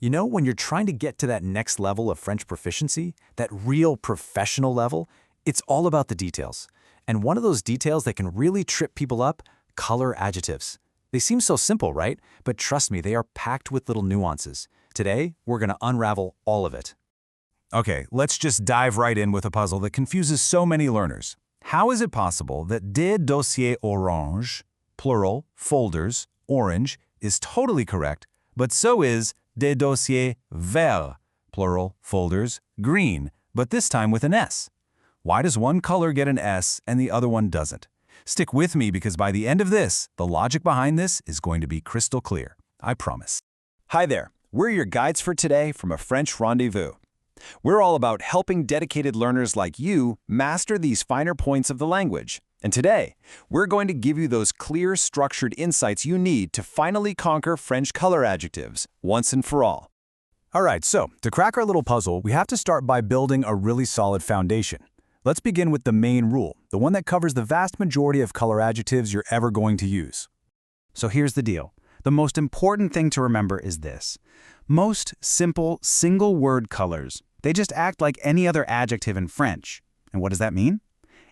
You know, when you're trying to get to that next level of French proficiency, that real professional level, it's all about the details. And one of those details that can really trip people up, color adjectives. They seem so simple, right? But trust me, they are packed with little nuances. Today, we're going to unravel all of it. Okay, let's just dive right in with a puzzle that confuses so many learners. How is it possible that des dossiers orange, plural, folders, orange, is totally correct, but so is des dossiers vert, plural, folders, green, but this time with an S? Why does one color get an S and the other one doesn't? Stick with me because by the end of this, the logic behind this is going to be crystal clear. I promise. Hi there, we're your guides for today from a French Rendez-Vous. We're all about helping dedicated learners like you master these finer points of the language. And today, we're going to give you those clear, structured insights you need to finally conquer French color adjectives once and for all. All right, so to crack our little puzzle, we have to start by building a really solid foundation. Let's begin with the main rule, the one that covers the vast majority of color adjectives you're ever going to use. So here's the deal. The most important thing to remember is this. Most simple, single-word colors, they just act like any other adjective in French. And what does that mean?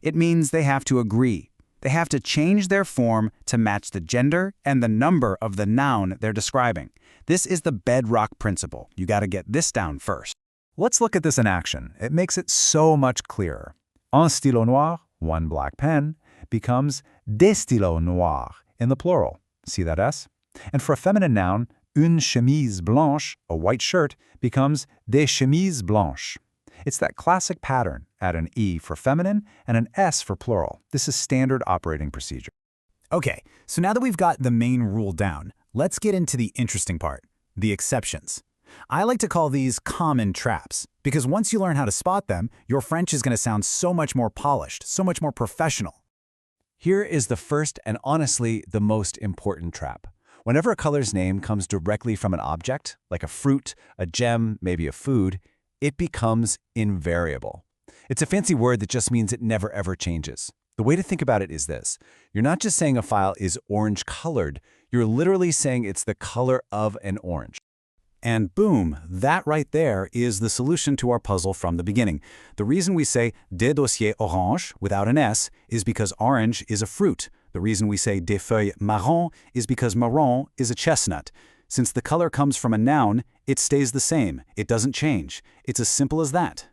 It means they have to agree. They have to change their form to match the gender and the number of the noun they're describing. This is the bedrock principle. You got to get this down first. Let's look at this in action. It makes it so much clearer. Un stylo noir, one black pen, becomes des stylos noirs in the plural. See that S? And for a feminine noun, une chemise blanche, a white shirt, becomes des chemises blanches. It's that classic pattern. Add an E for feminine and an S for plural. This is standard operating procedure. Okay, so now that we've got the main rule down, let's get into the interesting part, the exceptions. I like to call these common traps, because once you learn how to spot them, your French is going to sound so much more polished, so much more professional. Here is the first and honestly the most important trap. Whenever a color's name comes directly from an object, like a fruit, a gem, maybe a food, it becomes invariable. It's a fancy word that just means it never ever changes. The way to think about it is this. You're not just saying a file is orange colored, you're literally saying it's the color of an orange. And boom, that right there is the solution to our puzzle from the beginning. The reason we say des dossiers orange without an S is because orange is a fruit. The reason we say des feuilles marron is because marron is a chestnut. Since the color comes from a noun, it stays the same. It doesn't change. It's as simple as that.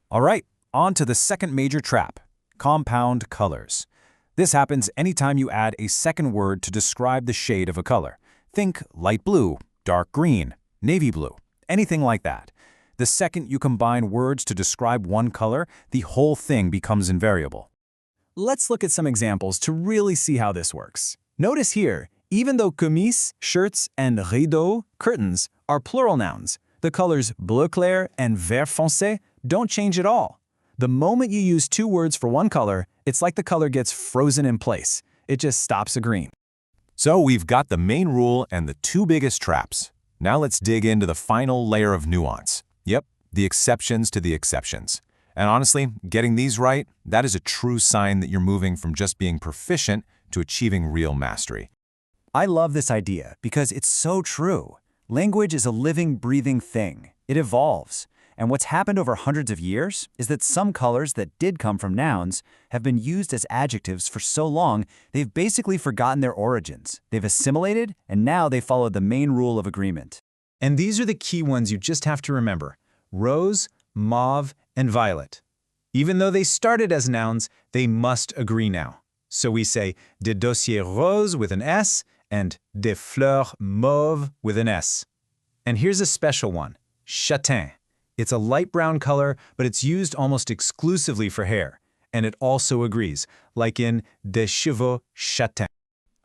All right, on to the second major trap, compound colors. This happens anytime you add a second word to describe the shade of a color. Think light blue, dark green, navy blue, anything like that. The second you combine words to describe one color, the whole thing becomes invariable. Let's look at some examples to really see how this works. Notice here, even though chemise, shirts, and rideau, curtains, are plural nouns, the colors bleu clair and vert foncé don't change at all. The moment you use two words for one color, it's like the color gets frozen in place. It just stops agreeing. So we've got the main rule and the two biggest traps. Now let's dig into the final layer of nuance. Yep, the exceptions to the exceptions. And honestly, getting these right, that is a true sign that you're moving from just being proficient to achieving real mastery. I love this idea because it's so true. Language is a living, breathing thing. It evolves. And what's happened over hundreds of years is that some colors that did come from nouns have been used as adjectives for so long, they've basically forgotten their origins. They've assimilated, and now they follow the main rule of agreement. And these are the key ones you just have to remember: rose, mauve, and violet. Even though they started as nouns, they must agree now. So we say des dossiers roses with an S and des fleurs mauves with an S. And here's a special one, châtain. It's a light brown color, but it's used almost exclusively for hair. And it also agrees, like in des cheveux châtains.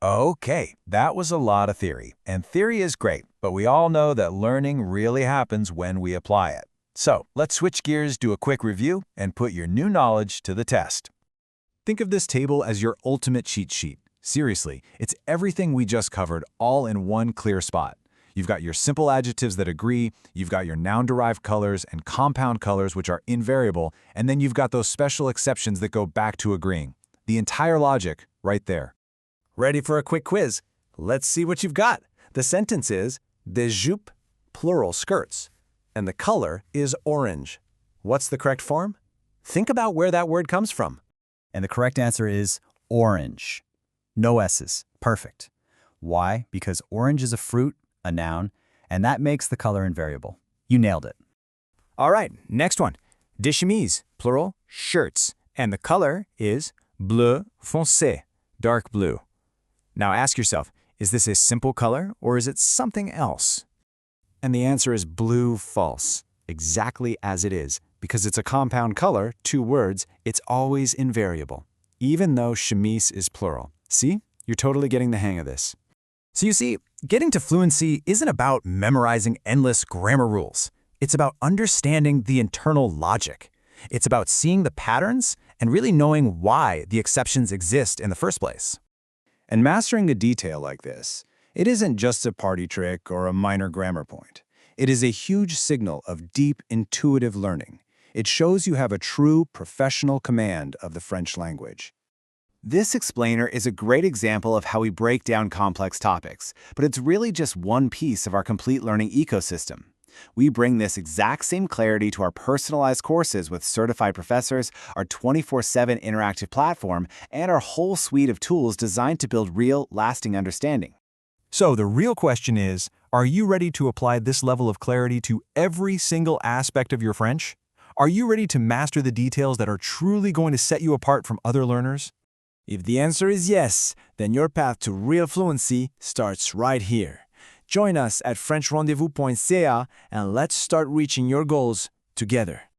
Okay, that was a lot of theory. And theory is great, but we all know that learning really happens when we apply it. So let's switch gears, do a quick review, and put your new knowledge to the test. Think of this table as your ultimate cheat sheet. Seriously, it's everything we just covered all in one clear spot. You've got your simple adjectives that agree, you've got your noun-derived colors and compound colors which are invariable, and then you've got those special exceptions that go back to agreeing. The entire logic right there. Ready for a quick quiz? Let's see what you've got. The sentence is, des jupes plural skirts. And the color is orange. What's the correct form? Think about where that word comes from. And the correct answer is orange. No S's. Perfect. Why? Because orange is a fruit, a noun, and that makes the color invariable. You nailed it. All right, next one. Des chemises, plural, shirts. And the color is bleu foncé, dark blue. Now ask yourself, is this a simple color or is it something else? And the answer is blue false, exactly as it is. Because it's a compound color, 2 words, it's always invariable, even though chemise is plural. See? You're totally getting the hang of this. So you see, getting to fluency isn't about memorizing endless grammar rules. It's about understanding the internal logic. It's about seeing the patterns and really knowing why the exceptions exist in the first place. And mastering a detail like this, it isn't just a party trick or a minor grammar point. It is a huge signal of deep, intuitive learning. It shows you have a true professional command of the French language. This explainer is a great example of how we break down complex topics, but it's really just one piece of our complete learning ecosystem. We bring this exact same clarity to our personalized courses with certified professors, our 24/7 interactive platform, and our whole suite of tools designed to build real, lasting understanding. So the real question is, are you ready to apply this level of clarity to every single aspect of your French? Are you ready to master the details that are truly going to set you apart from other learners? If the answer is yes, then your path to real fluency starts right here. Join us at FrenchRendezvous.ca and let's start reaching your goals together.